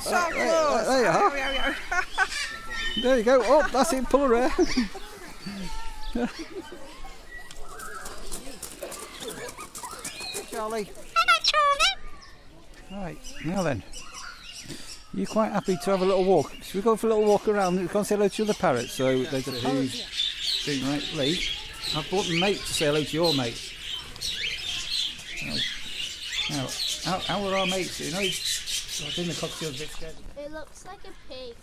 so close. There you are. There you go. Oh, that's it. Pull her around. Charlie. Hello, Charlie. Right, now then. You quite happy to have a little walk? Should we go for a little walk around? We can say hello to the parrots. So there's a huge thing, right, Lee? I've brought a mate to say hello to your mate. Now, how are our mates? You know, I think the cockatiels a bit scared. It looks like a pig.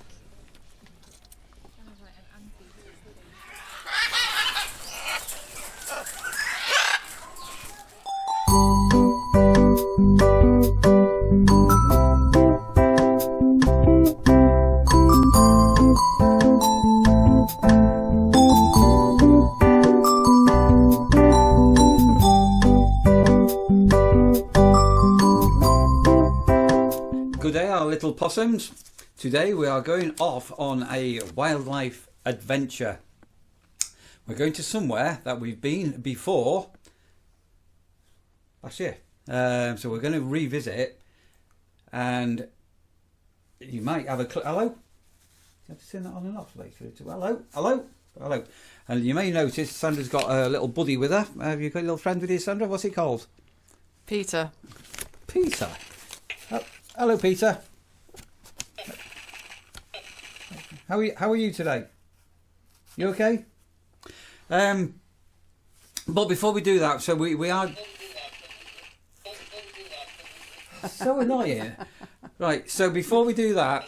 Good day, our little possums. Today we are going off on a wildlife adventure. We're going to somewhere that we've been before last year. So we're going to revisit it, and you might have a hello. You have to turn that on and off later. Hello, hello, hello. And you may notice Sandra's got a little buddy with her. Have you got a little friend with you, Sandra? What's he called? Peter. Peter. Oh, hello, Peter. How are you today? You okay? But before we do that, so we are so annoying. Right, so before we do that,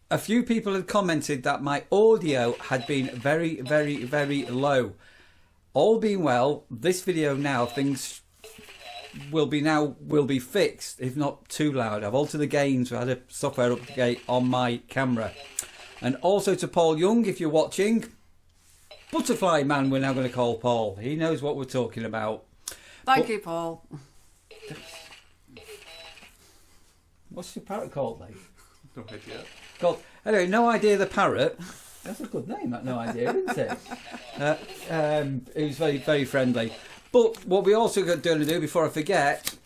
a few people had commented that my audio had been very, very, very low. All being well, this video now, things will be fixed, if not too loud. I've altered the gains, I had a software update on my camera. And also to Paul Young, if you're watching, Butterfly Man we're now going to call Paul. He knows what we're talking about. Thank you, Paul. What's your parrot called, like? No idea. Anyway, No Idea the Parrot. That's a good name, that No Idea, isn't it? It was very, very friendly. But what we also got to do before I forget,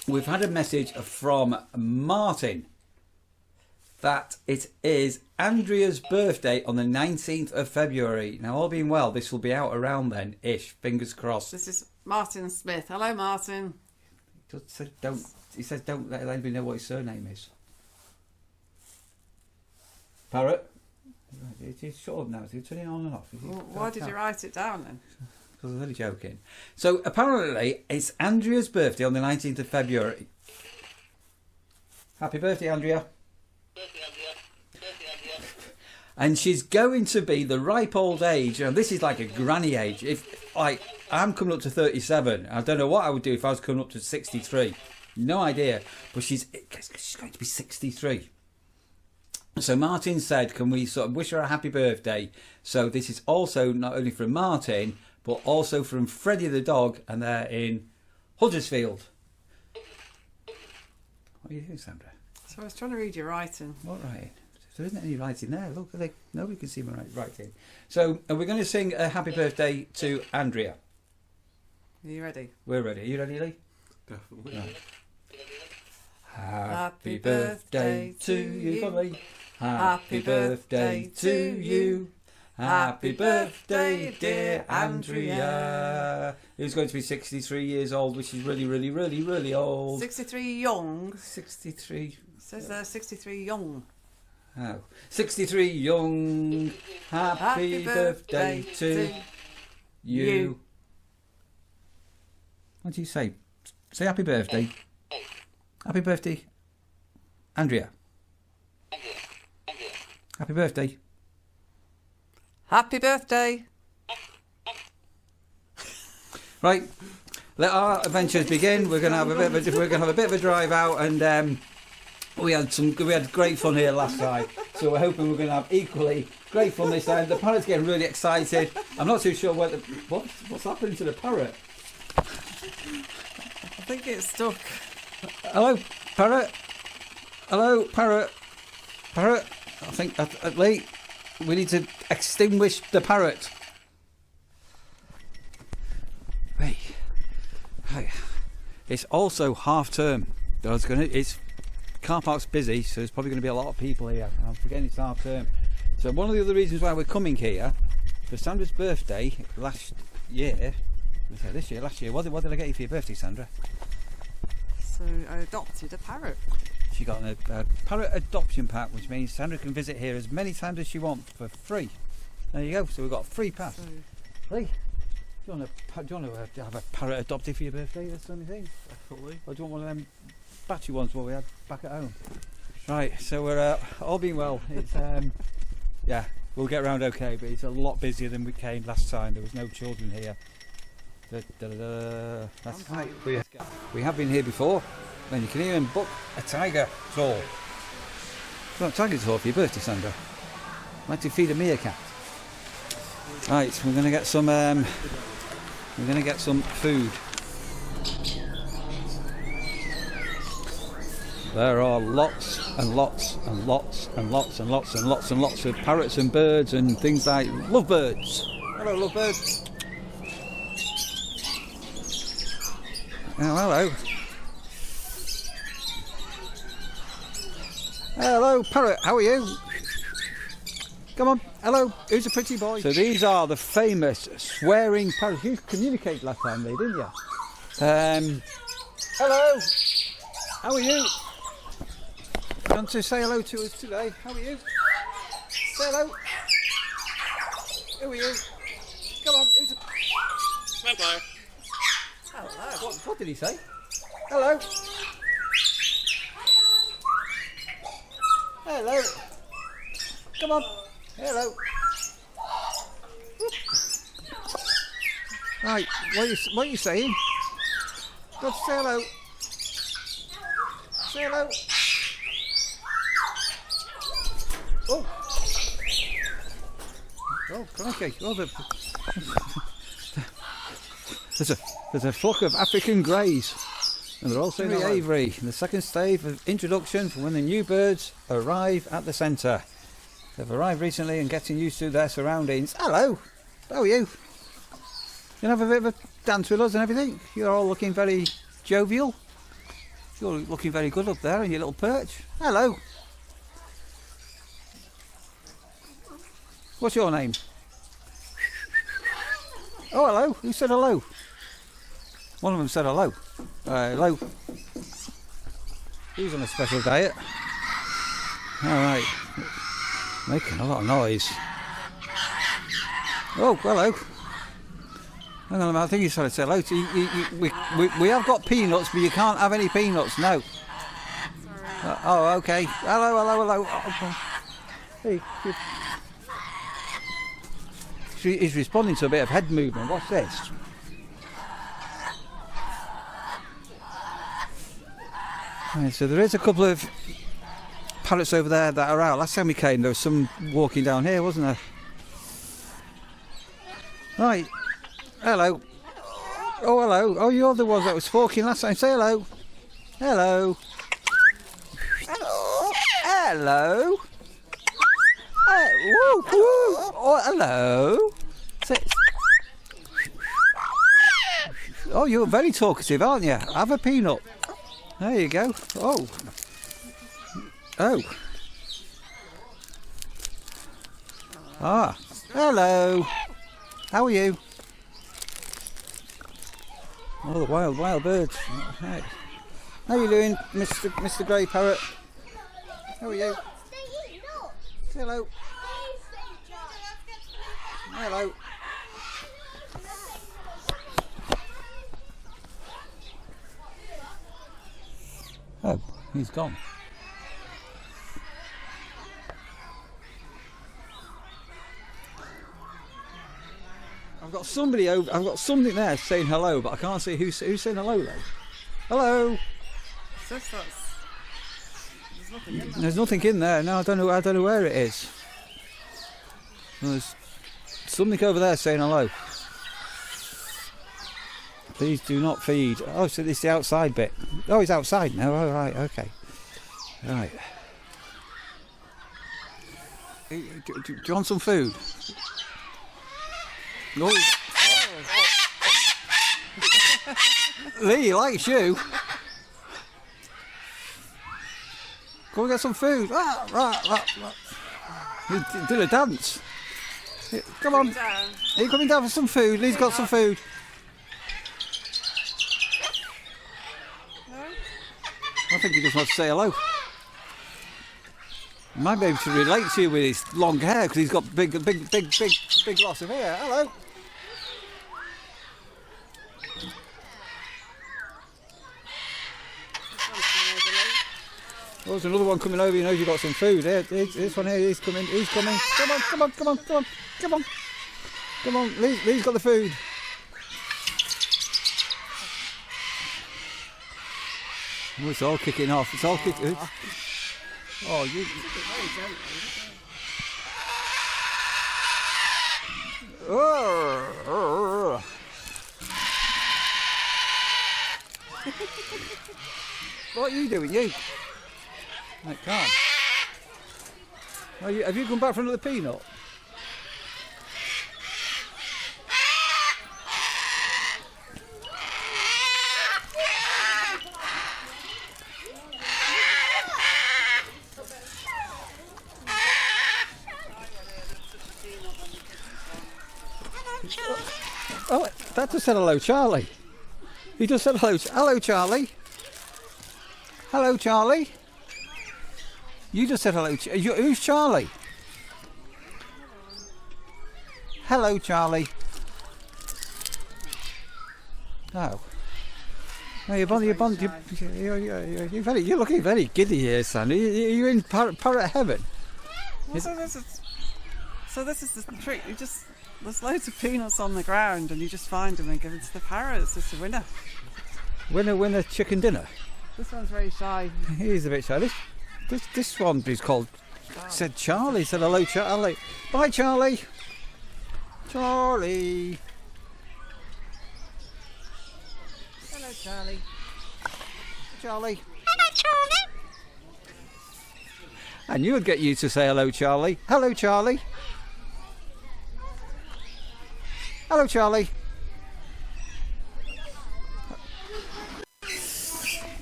we've had a message from Martin that it is Andrea's birthday on the 19th of February. Now, all being well, this will be out around then-ish. Fingers crossed. This is Martin Smith. Hello, Martin. He says don't let anybody know what his surname is. Parrot? He's shut up now. Is he turning it on and off? Why did you write it down then? Because I'm only joking. So apparently it's Andrea's birthday on the 19th of February. Happy birthday, Andrea. And she's going to be the ripe old age, and this is like a granny age. If I'm coming up to 37, I don't know what I would do if I was coming up to 63. No idea. But she's going to be 63. So Martin said, can we sort of wish her a happy birthday? So this is also not only from Martin, but also from Freddie the dog, and they're in Huddersfield. What are you doing, Sandra? So I was trying to read your writing. What writing? There isn't any writing there. Look, nobody can see my writing. So we're going to sing a happy birthday to Andrea. Are you ready? We're ready. Are you ready, Lee? Definitely. Right. Happy birthday to you, Lee. Happy birthday to you. Happy birthday, dear Andrea. Who's going to be 63 years old, which is really, really, really, really old. 63 young. 63. It says there 63 young. Oh. 63 young. Happy birthday to you. What do you say? Say happy birthday. Happy birthday, Andrea. Happy birthday. Happy birthday. Right, let our adventures begin. We're going to have a bit of a drive out, and we had great fun here last time. So we're hoping we're going to have equally great fun this time. The parrot's getting really excited. I'm not too sure what's happening to the parrot. I think it's stuck. Hello, parrot. Hello, parrot. Parrot. I think Lee, we need to extinguish the parrot. Hey. It's also half term. It's car park's busy, so there's probably going to be a lot of people here. I'm forgetting it's half term. So one of the other reasons why we're coming here, for Sandra's birthday last year, last year, what did I get you for your birthday, Sandra? So I adopted a parrot. She got a parrot adoption pack, which means Sandra can visit here as many times as she wants for free. There you go. So we've got a free pass. So Lee, do you want to have a parrot adopted for your birthday? That's the only thing. Definitely. Or do you want one of them batchy ones what we had back at home? Right. So we're all being well. It's yeah, we'll get around okay, but it's a lot busier than we came last time. There was no children here. That's right. We have been here before. And you can even book a tiger tour. You want a tiger tour for your birthday, Sandra? Like to feed a meerkat. Right, we're gonna get some food. There are lots and lots and lots and lots and lots and lots and lots of parrots and birds and things like lovebirds. Hello, lovebirds. Oh, hello. Hello, parrot, how are you? Come on, hello, who's a pretty boy? So these are the famous swearing parrots. You communicated last time, Lee, didn't you? Hello, how are you? You want to say hello to us today? How are you? Say hello. Who are you? Come on, who's a... Vampire. hello. What did he say? Hello. Hello. Come on. Hello. Right, what are you saying? Go say hello. Say hello. Oh. Oh, crikey. Oh, there's a flock of African greys. And they're also in the aviary, the second stage of introduction for when the new birds arrive at the centre. They've arrived recently and getting used to their surroundings. Hello, how are you? You have a bit of a dance with us and everything? You're all looking very jovial. You're looking very good up there in your little perch. Hello. What's your name? Oh, hello. Who said hello? One of them said hello. Hello. He's on a special diet. Alright. Making a lot of noise. Oh, hello. Hang on a minute, I think he's trying to say hello to you. We have got peanuts, but you can't have any peanuts, no. Sorry. Oh, okay. Hello. Oh, hey. He's responding to a bit of head movement. What's this? Right, so there is a couple of parrots over there that are out. Last time we came, there was some walking down here, wasn't there? Right. Hello. Oh, hello. Oh, you're the one that was walking last time. Say hello. Hello. Hello. Hello. Woo, woo. Oh, hello. Oh, you're very talkative, aren't you? Have a peanut. There you go. Oh. Oh. Ah. Hello. How are you? Oh, the wild birds. Right. How are you doing, Mr. Grey Parrot? How are you? Say hello. Hello. Oh, he's gone. I've got somebody over. I've got something there saying hello, but I can't see who's saying hello though. Hello. There's nothing in there. There's nothing in there. No, I don't know where it is. There's something over there saying hello. Please do not feed. Oh, so this is the outside bit. Oh, he's outside now. Oh, right, okay. Right. Do you want some food? No. Lee likes you. Go and get some food. He did a dance. Come on. Down. Are you coming down for some food? Lee's got some food. No? I think he just wants to say hello. He might be able to relate to you with his long hair because he's got big loss of hair. Hello. Oh, there's another one coming over. He knows you've got some food. Here, this one here. He's coming. Come on. Lee's got the food. Oh, it's all kicking off. It's all kicking. Oh, you. Oh. What are you doing, you? I can't. Have you come back for another peanut? Oh, that just said hello, Charlie. He just said hello. Hello, Charlie. Hello, Charlie. You just said hello. Who's Charlie? Hello, Charlie. Oh. No, you're looking very giddy here, son. Are you in parrot heaven? Well, so this is the trick. There's loads of peanuts on the ground, and you just find them and give them to the parrots. It's a winner. Winner, chicken dinner. This one's very shy. He's a bit shy. This one is called. Said Charlie. Said hello, Charlie. Bye, Charlie. Charlie. Hello, Charlie. Charlie. Hello, Charlie. And you would get you to say hello, Charlie. Hello, Charlie. Hello, Charlie.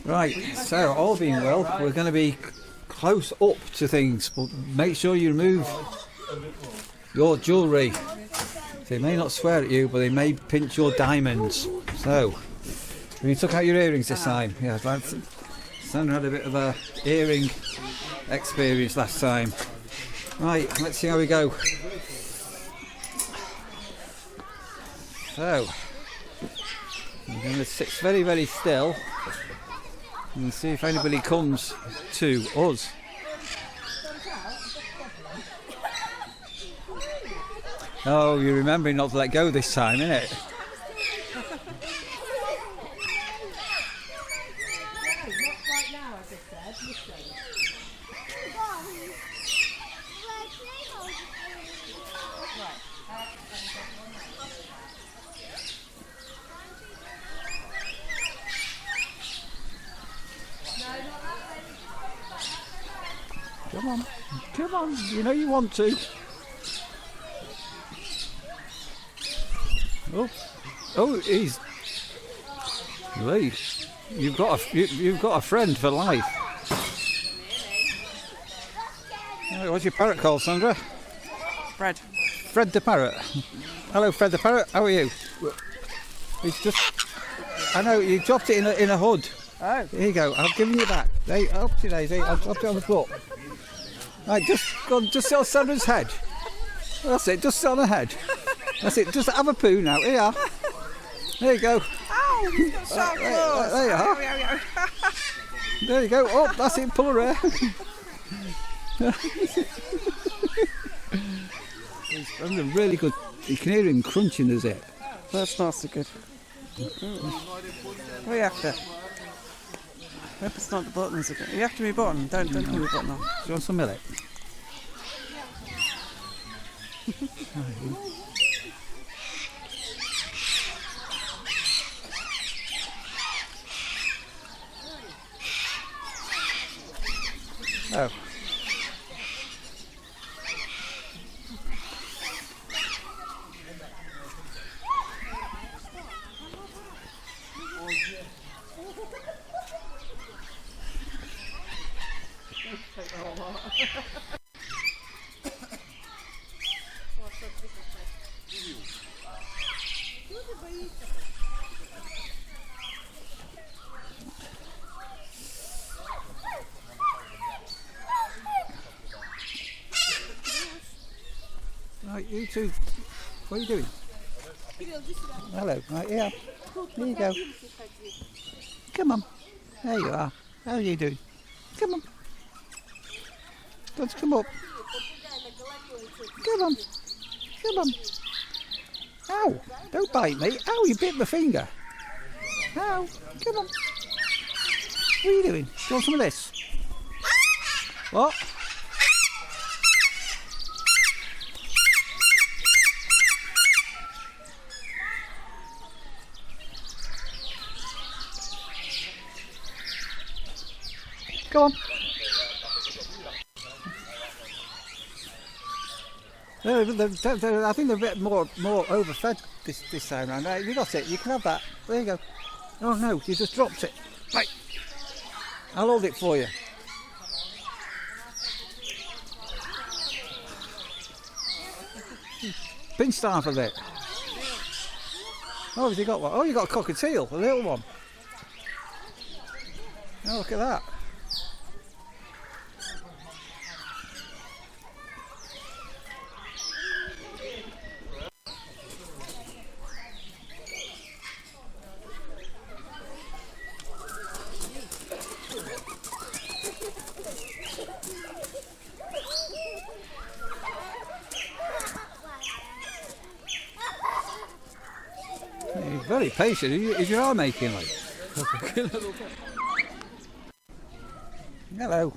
Right, so all being well, we're going to be close up to things, but make sure you remove your jewellery. They may not swear at you, but they may pinch your diamonds. So, when you took out your earrings this time, yeah, Sandra had a bit of a earring experience last time. Right, let's see how we go. So, I'm going to sit very, very still and see if anybody comes to us. Oh, you're remembering not to let go this time, innit? Come on, you know you want to. He's Lee. You've got a friend for life. Right, what's your parrot called, Sandra? Fred. Fred the parrot. Hello, Fred the parrot. How are you? He's just. I know you dropped it in a hood. Oh. Here you go. I've given you that. Hey, up to Daisy. I'll drop it on the floor. Right, just sit on Sandra's head. That's it. Just sit on her head. That's it. Just have a poo now. Here you are. There you go. Ow! He's got sharp claws. There you are. There you go. Oh, that's it. Pull her hair. He's really good. You can hear him crunching the zip. That's not so good. What are you after? I hope it's not the buttons again. You have to be button. Don't put the button on. Do you want some milk? Oh. Right, you two, what are you doing? Hello, right here. Here you go. Come on. There you are. How are you doing? Come on. Let's come up. Come on. Come on. Ow! Don't bite me. Ow, you bit my finger. Ow! Come on. What are you doing? Do you want some of this? What? Go on. I think they're a bit more overfed this time round. Right, you got it. You can have that. There you go. Oh no, you just dropped it. Right. I'll hold it for you. Pinched half of it. Oh, have you got one? Oh, you got a cockatiel, a little one. Oh, look at that. He's very patient. Is your arm aching like? Hello.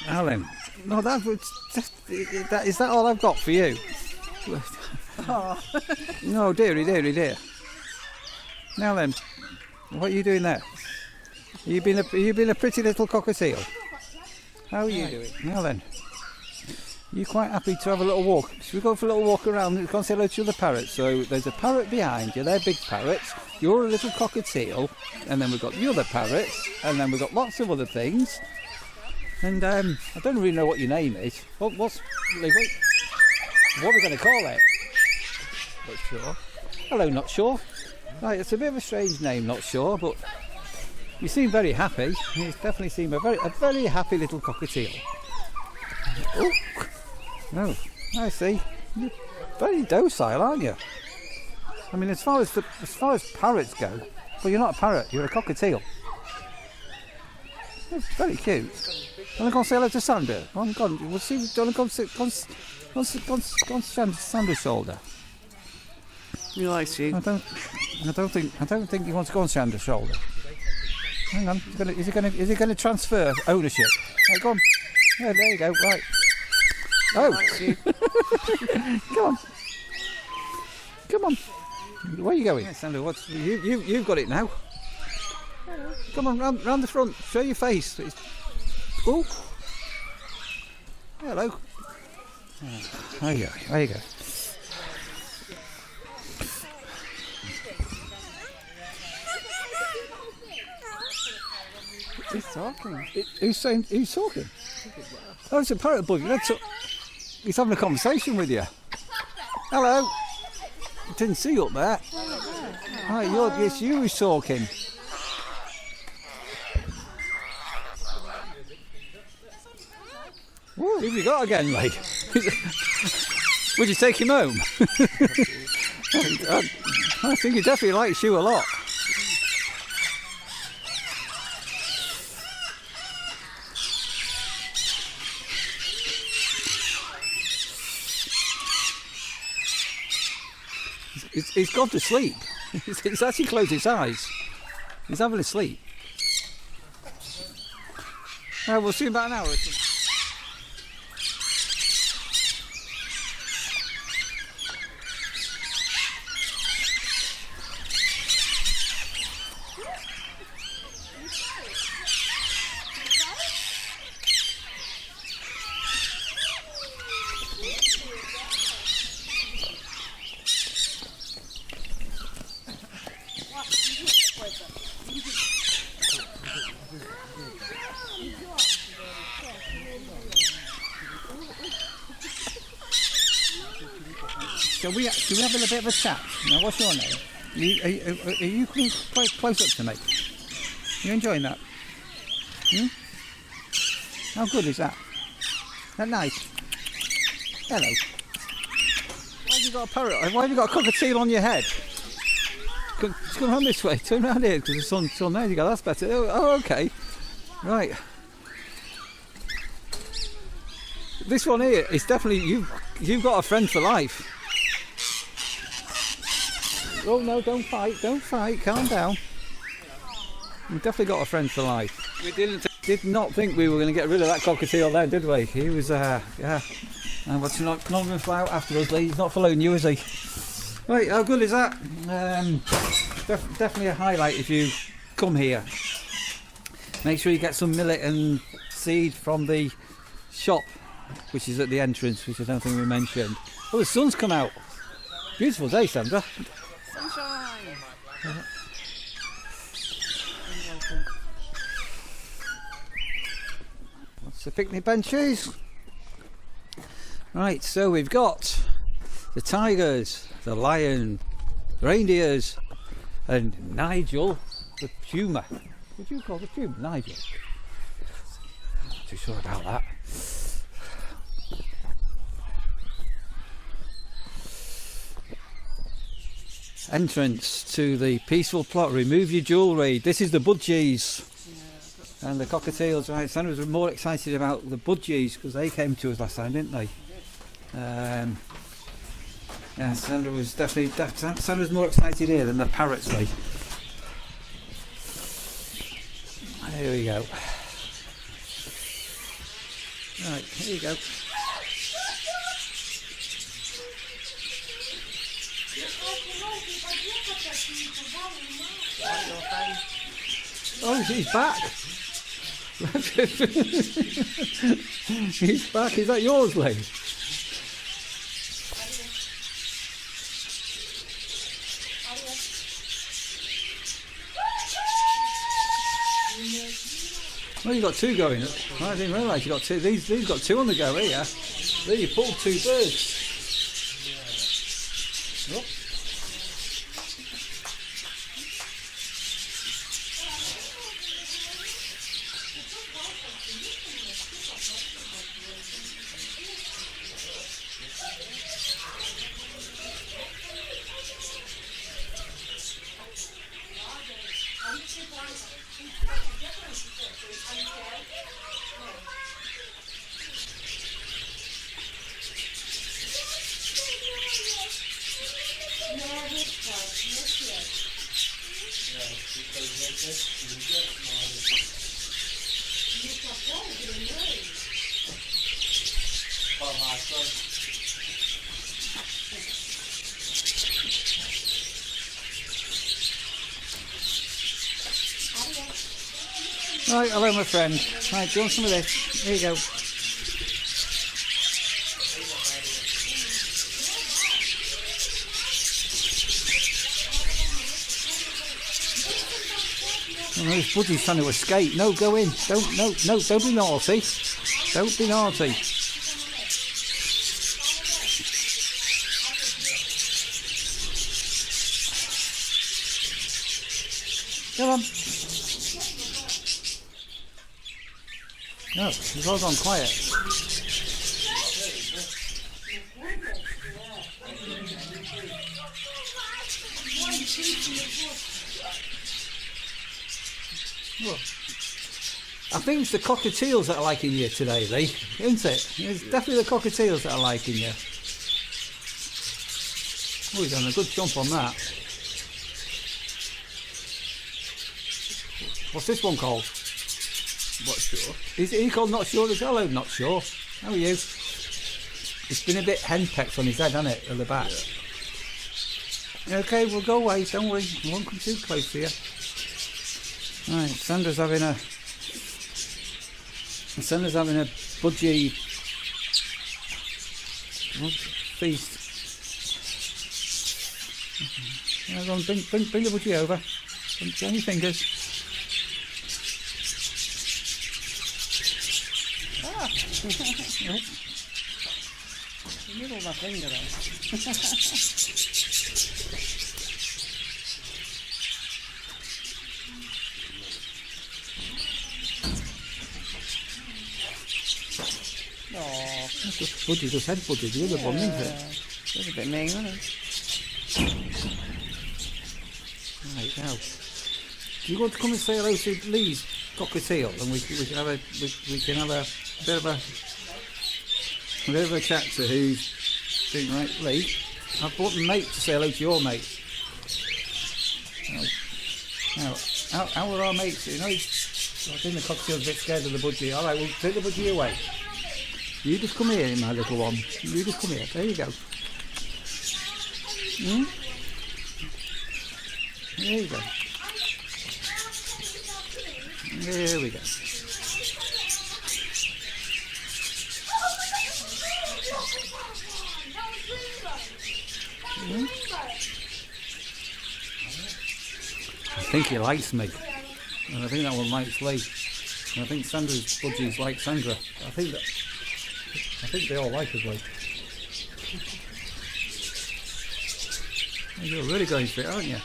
Alan, no, is that all I've got for you? Oh. No, dearie, Now then, what are you doing there? You been a pretty little cockatiel. How are you doing? Now then, you quite happy to have a little walk? Should we go for a little walk around and go and say hello to the parrots? So there's a parrot behind you. They're big parrots. You're a little cockatiel, and then we've got the other parrots, and then we've got lots of other things. And I don't really know what your name is. What are we going to call it? Not sure. Hello, not sure. Right, it's a bit of a strange name, not sure, but you seem very happy. You definitely seem a very happy little cockatiel. Oh, no, I see. You're very docile, aren't you? I mean, as far as parrots go, well, you're not a parrot. You're a cockatiel. It's very cute. Do you want to go and say hello to Sandra? Go on, we'll see. Do you want to go and stand Sandra's shoulder? He likes you. I don't think he wants to go on Sandra's shoulder. Hang on. Is he going to transfer ownership? Right, go on. Yeah, there you go. Right. Oh. Likes you. Come on. Where are you going? Yeah, Sandra, you've got it now. Come on, round the front. Show your face. Oh. Hello. There you go. He's talking. Who's talking? Oh, it's a parrot bug. He's having a conversation with you. Hello. I didn't see you up there. Hi, it's you who's talking. Who have you got again, mate? Would you take him home? I think he definitely likes you a lot. He's gone to sleep. He's actually closed his eyes. He's having a sleep. We'll see in about an hour or two. Shall we have a little bit of a chat? Now, what's your name? Are you coming quite close up to me? You enjoying that? How good is that? That nice? Hello. Why have you got a parrot? Why have you got a cockatiel on your head? Come around this way. Turn around here because the sun's on there. You go. That's better. Oh, okay. Right. This one here is definitely you've got a friend for life. Oh no, don't fight, calm down. We've definitely got a friend for life. We did not think we were going to get rid of that cockatiel then, did we? He was, yeah. And what's not going to fly out after us, Lee? He's not following you, is he? Right, how good is that? Definitely a highlight if you come here. Make sure you get some millet and seed from the shop, which is at the entrance, which I don't think we mentioned. Oh, the sun's come out. Beautiful day, Sandra. Sunshine. What's the picnic benches? Right, so we've got the tigers, the lion, reindeers, and Nigel, the puma. What do you call the puma? Nigel? I'm not too sure about that. Entrance to the peaceful plot. Remove your jewellery. This is the budgies and the cockatiels. Right, Sandra was more excited about the budgies because they came to us last time, didn't they? Yeah, Sandra was Sandra's more excited here than the parrots, Lee. Here we go. Right, here you go. Oh, he's back. He's back. Is that yours, Lee? Well, you got two going. I didn't realise you got two. These got two on the go here. There, you pulled two birds. Oh. Right, hello my friend. Right, do you want some of this? Here you go. Oh, this budgie's trying to escape. No, go in. Don't be naughty. Don't be naughty. Come on. No, you've all gone quiet. Look. I think it's the cockatiels that are liking you today, Lee, isn't it? It's definitely the cockatiels that are liking you. Oh, he's done a good jump on that. What's this one called? Not sure. Is he called Not Sure as well? Oh, Not Sure. How are you? It's been a bit henpecked on his head, hasn't it, at the back? Yeah. Okay, we'll go away, don't worry. We won't come too close to you. Right, Sandra's having a budgie feast. Yeah, go on, bring the budgie over. Bring your fingers. You nibble my finger though. Oh, Budgie just headbutted the other one, isn't it? That's a bit mean, isn't it? Right, now. Do you want to come and say hello to Lee's cockatiel, and we can have a bit of a chat to who's doing right, Lee. I've brought a mate to say hello to your mate. Now, how are our mates? You know, I think the cockatiel's a bit scared of the budgie. All right, we'll take the budgie away. You just come here, my little one. You just come here. There you go. There you go. There we go. I think he likes me, and I think that one likes Lee, and I think Sandra's budgies like Sandra. I think they all like us, Lee. You're really going for it, aren't you?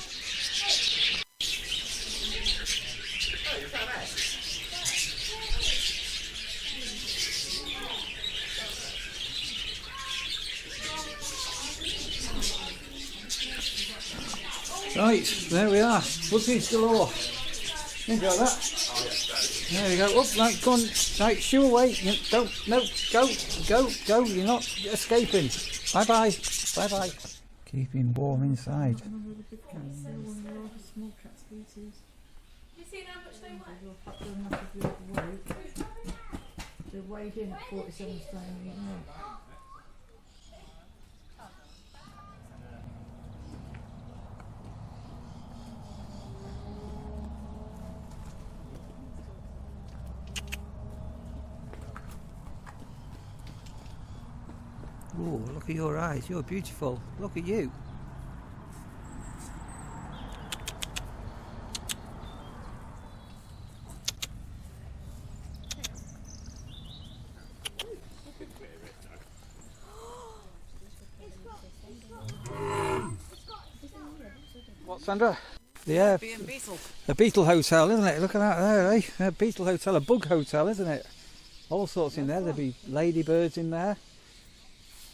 Right, there we are. Budgies galore. Enjoy that. There we go. Up, right, go on. Right, shoo away. Don't, no, go. You're not escaping. Bye bye. Bye bye. Keep him warm inside. You seen how much they weigh? They're weighed in at 47 stone. Oh, look at your eyes. You're beautiful. Look at you. What, Sandra? Yeah, the Beetle Hotel, isn't it? Look at that there, eh? A Beetle Hotel, a bug hotel, isn't it? All sorts in there. There'll be ladybirds in there.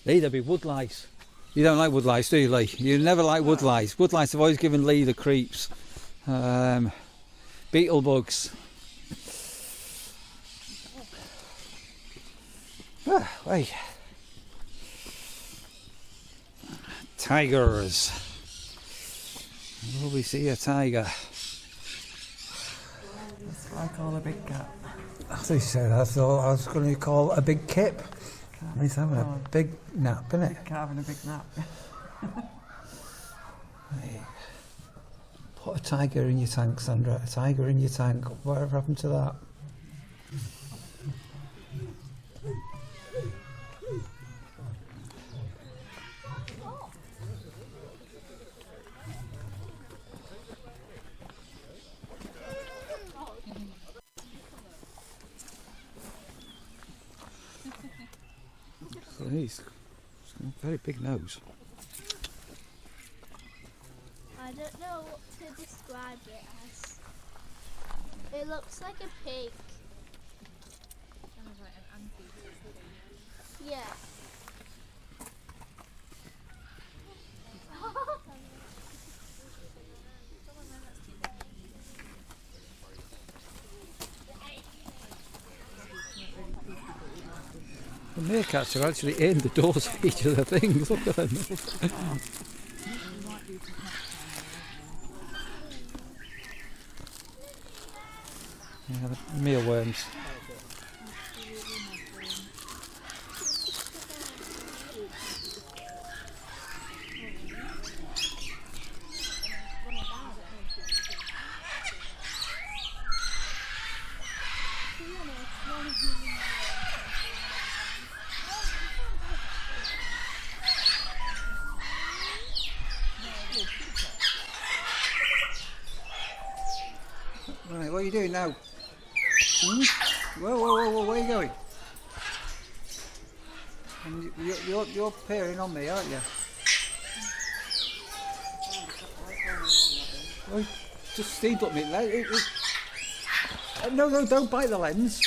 There'll be woodlice. You don't like woodlice, do you, Lee? You never like woodlice. Woodlice have always given Lee the creeps. Beetle bugs. Wait. Tigers. Will we see a tiger? That's what I call a big cat. I thought I was going to call a big kip. He's having a big nap, isn't it? Cat having a big nap. Hey. Put a tiger in your tank, Sandra. A tiger in your tank. Whatever happened to that? He's got a very big nose. I don't know what to describe it as. It looks like a pig. Yeah. The meerkats are actually in the doors of each of the things. Look at them. Yeah, the mealworms. Right, what are you doing now? Whoa, where are you going? And you're peering on me, aren't you? Oh, just steamed up me. No, don't bite the lens.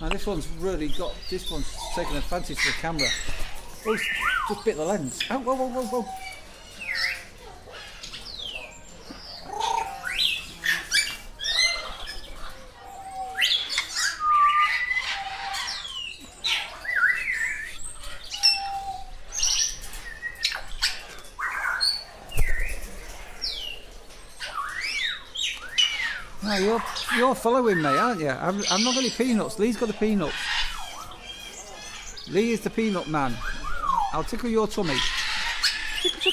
Now this one's taken a fancy to the camera. Oh, just bit the lens. Oh, whoa. No, you're following me, aren't you? I've not got any peanuts. Lee's got the peanuts. Lee is the peanut man. I'll tickle your tummy. Tickle.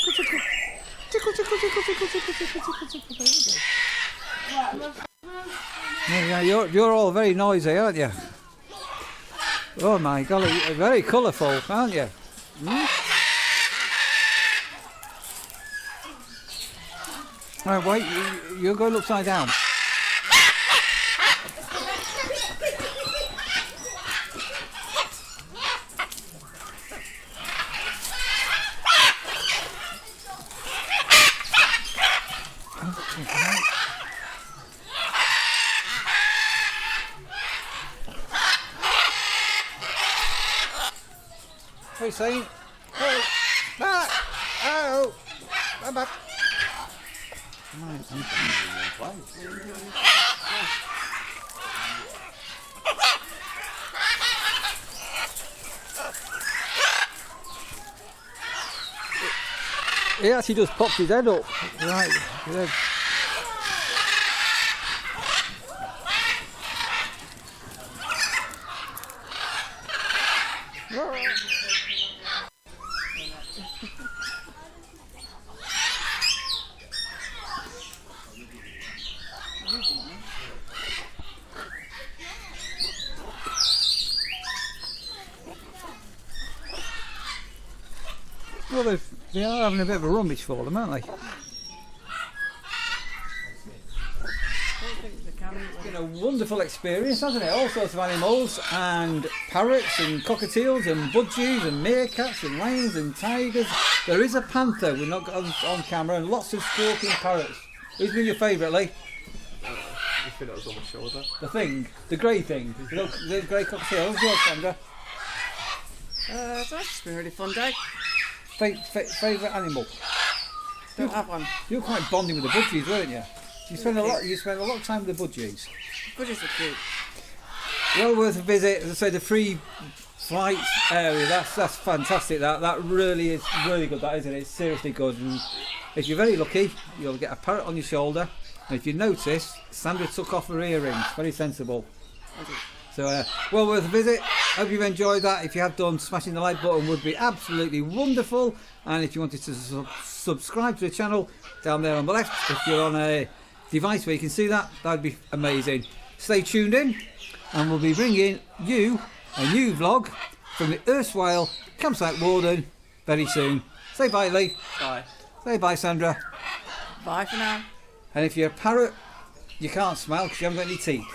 Yeah, you're all very noisy, aren't you? Oh my golly, you're very colourful, aren't you? Right, wait, you're going upside down. What are you saying? Oh, back! Oh, I'm back. He actually just popped his head up. Right, good. Well, they are having a bit of a rummage for them, aren't they? It's been a wonderful experience, hasn't it? All sorts of animals, and parrots and cockatiels and budgies and meerkats and lions and tigers. There is a panther we've not got on camera, and lots of squawking parrots. Who's been your favourite, Lee? The thing that was on my shoulder. The thing? The grey thing? The grey cockatiel? Who's yours, Sandra? It's been a really fun day. Favourite animal? Don't have one. You were quite bonding with the budgies, weren't you? You spent a lot of time with the budgies. Budgies are cute. Well worth a visit. As I say, the free flight area, that's fantastic. That really is really good. That isn't it? It's seriously good. And if you're very lucky, you'll get a parrot on your shoulder. And if you notice, Sandra took off her earrings. Very sensible. So well worth a visit. Hope you've enjoyed that. If you have done, smashing the like button would be absolutely wonderful. And if you wanted to subscribe to the channel, down there on the left, if you're on a device where you can see that would be amazing. Stay tuned in, and we'll be bringing you a new vlog from the Erstwhile Campsite Warden very soon. Say bye, Lee. Bye. Say bye, Sandra. Bye for now. And if you're a parrot, you can't smile because you haven't got any teeth.